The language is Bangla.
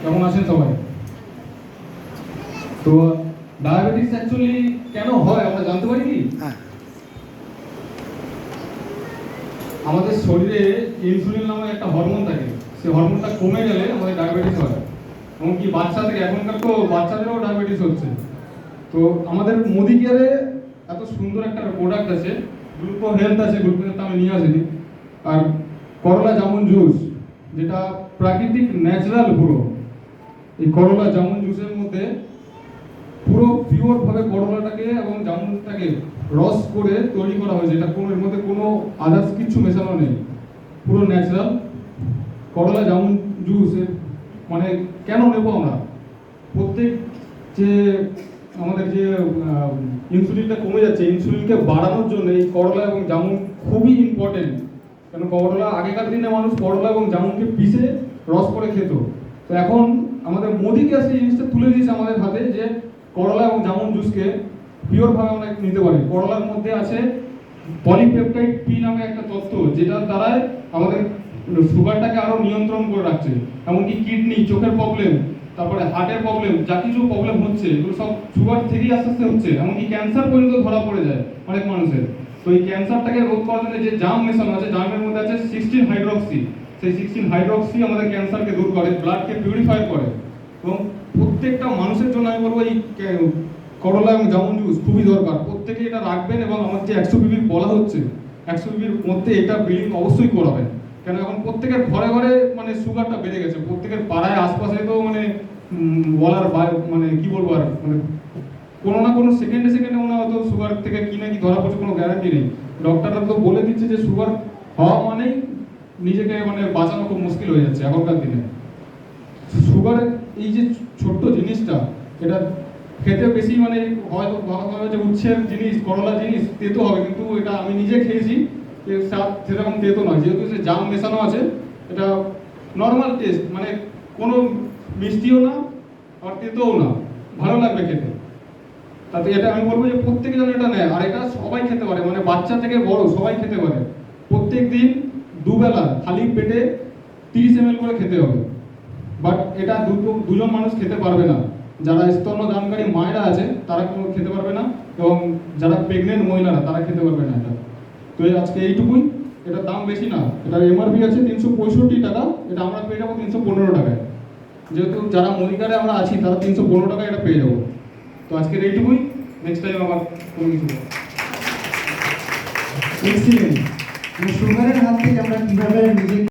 কেমন আছেন সবাই? তো ডায়াবেটিস অ্যাকচুয়ালি কেন হয় আমরা জানতে পারি কি? আমাদের শরীরে ইনসুলিন নামে একটা হরমোন থাকে, সেই হরমোনটা কমে গেলে আমাদের ডায়াবেটিস হয়। এমনকি বাচ্চা থেকে এখনকার তো বাচ্চাদেরও ডায়াবেটিস হচ্ছে। তো আমাদের মোদি কেয়ারে এত সুন্দর একটা প্রোডাক্ট আছে, গ্লুকো হেলথ আছে, গ্লুকো হেলথ আমি নিয়ে আসিনি। আর করলা জামুন জুস, যেটা প্রাকৃতিক ন্যাচারাল পুরো। এই করলা জামুন জুসের মধ্যে পুরো পিওরভাবে করলাটাকে এবং জামুনটাকে রস করে তৈরি করা হয়েছে। এটা কোনো এর মধ্যে কোনো আদার্স কিছু মেশানো নেই, পুরো ন্যাচারাল করলা জামুন জুস। মানে কেন নেব আমরা? প্রত্যেক যে আমাদের যে ইনসুলিনটা কমে যাচ্ছে, ইনসুলিনকে বাড়ানোর জন্য এই করলা এবং জামুন খুবই ইম্পর্টেন্ট। কেন করলা, আগেকার দিনে মানুষ করলা এবং জামুনকে পিষে রস করে খেত। তো এখন আমাদের মোদি কেয়ার সেই জিনিসটা তুলে দিয়েছে আমাদের হাতে, যে করলা এবং জামুন জুসকে পিওরভাবে আমরা নিতে পারি। করলার মধ্যে আছে পলিপেপটাইড পি নামে একটা তত্ত্ব, যেটার দ্বারায় আমাদের সুগারটাকে আরো নিয়ন্ত্রণ করে রাখছে। এমনকি কিডনি, চোখের প্রবলেম, তারপরে হার্টের প্রবলেম, যা কিছু প্রবলেম হচ্ছে এগুলো সব সুগার থেকেই আস্তে আস্তে হচ্ছে। এমনকি ক্যান্সার পর্যন্ত ধরা পড়ে যায় অনেক মানুষের। তো এই ক্যান্সারটাকে রোধ করার জন্য যে জাম মেশানো আছে, জামের মধ্যে আছে 16 হাইড্রক্সি। সেই 16 হাইড্রক্সি আমাদের ক্যান্সারকে দূর করে, ব্লাডকে পিউরিফাই করে। এবং প্রত্যেকটা মানুষের জন্য আমি বলবো এই করলা এবং জামুন জুস খুবই দরকার। প্রত্যেকে এটা রাখবেন এবং আমার যে 100 বিবি বলা হচ্ছে, 100 বিবির মধ্যে এটা বিলিং অবশ্যই করাবেন। কেন এখন প্রত্যেকের ঘরে ঘরে মানে সুগারটা বেড়ে গেছে, প্রত্যেকের পাড়ায় আশপাশে তো মানে বলার মানে কি বলবো আর, মানে কোনো না কোনো সেকেন্ডে সেকেন্ডে মনে হয়তো সুগার থেকে কি না কি ধরা পড়ছে, কোনো গ্যারান্টি নেই। ডক্টররা তো বলে দিচ্ছে যে সুগার হওয়া মানেই নিজেকে মানে বাঁচানো খুব মুশকিল হয়ে যাচ্ছে এখনকার দিনে। সুগার এই যে ছোট্ট জিনিসটা, এটা খেতে বেশি মানে হয়তো ভাবে যে উচ্ছের জিনিস, করলা জিনিস তেতো হবে, কিন্তু এটা আমি নিজে খেয়েছি, সেরকম তেতো নয়। যেহেতু যে জাম মেশানো আছে, এটা নর্মাল টেস্ট, মানে কোনো মিষ্টিও না আর তেতোও না, ভালো লাগবে খেতে। তাতে এটা আমি বলবো যে প্রত্যেকে যেন এটা নেয়। আর এটা সবাই খেতে পারে, মানে বাচ্চা থেকে বড় সবাই খেতে পারে। প্রত্যেক দিন দুবেলা খালি পেটে 30 ml করে খেতে হবে। বাট এটা দুজন মানুষ খেতে পারবে না। যারা স্তন্যদানকারী মায়েরা আছে তারা খেতে পারবে না, এবং যারা প্রেগনেন্ট মহিলারা তারা খেতে পারবে না এটা। তো আজকে এইটুকুই। এটার দাম বেশি না, এটার এমআরপি আছে 365 টাকা, এটা আমরা পেয়ে যাবো 315 টাকায়। যেহেতু যারা মনিকারে আমরা আছি তারা 315 টাকায় এটা পেয়ে যাবো। তো আজকের এইটুকুই, নেক্সট টাইম আবার কোনো কিছু। এক্সিলেন্ট। সুগারের হাত থেকে আমরা কিভাবে নিজেকে